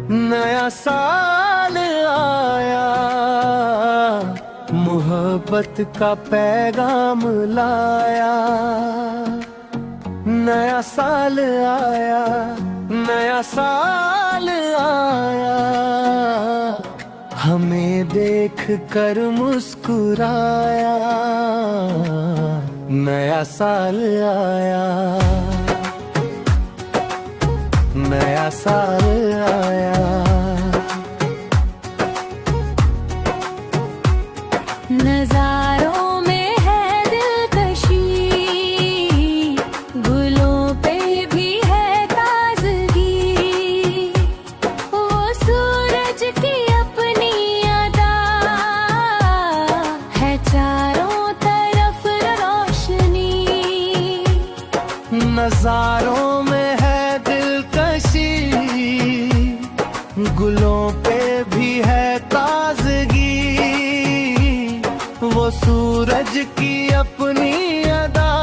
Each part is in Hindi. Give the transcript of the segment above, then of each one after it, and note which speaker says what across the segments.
Speaker 1: नया साल आया, मोहब्बत का पैगाम लाया। नया साल आया, नया साल आया, हमें देख कर मुस्कुराया। नया साल आया, नया साल आया।
Speaker 2: नजारों में है दिलकशी, गुलों पे भी है ताजगी। वो सूरज की अपनी अदा है, चारों तरफ रोशनी।
Speaker 1: नजारों में है दिलकशी, गुलों पे भी है ताजगी। वो सूरज की अपनी अदा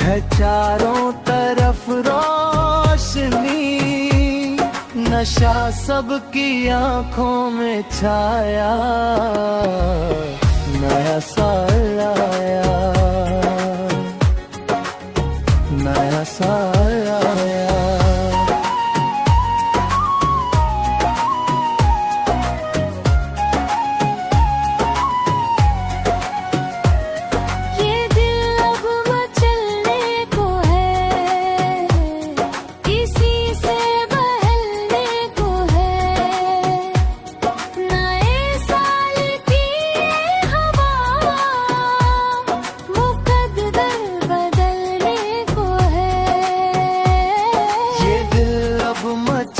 Speaker 1: है, चारों तरफ रोशनी। नशा सबकी आंखों में छाया, नया साल आया, नया साल आया।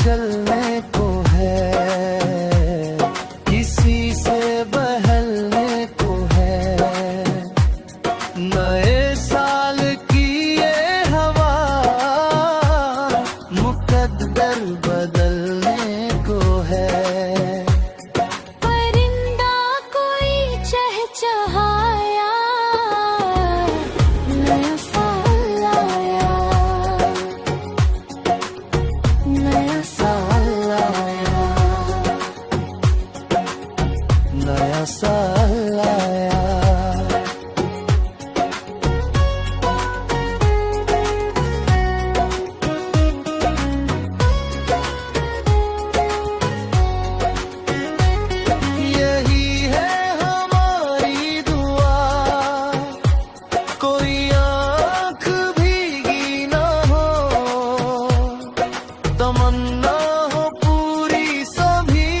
Speaker 1: चलने को है, किसी से बहलने को है। नए साल की ये हवा मुकद्दर बदलने को है।
Speaker 2: परिंदा कोई चहचहाया, नया साल आया, नया साल आया,
Speaker 1: नया साल आया। यही है हमारी दुआ, कोई आँख भीगी ना हो। तमन्ना हो पूरी सभी,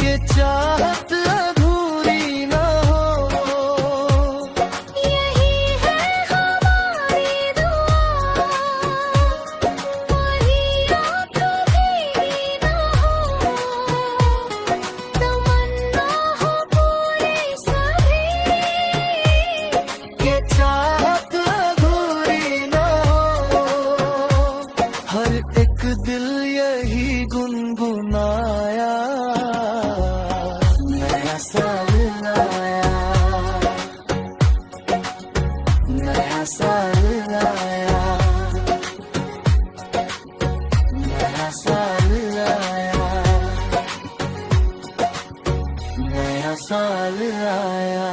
Speaker 1: के चाहत अधूरी ना हो।
Speaker 2: यही है हमारी दुआ, कोई आँख भीगी ना हो। तमन्ना हो पूरी सभी,
Speaker 1: के चाहत अधूरी ना हो। हर एक दिल यही गुनगुनाया, नया साल आया, नया साल आया, नया साल आया, नया साल आया।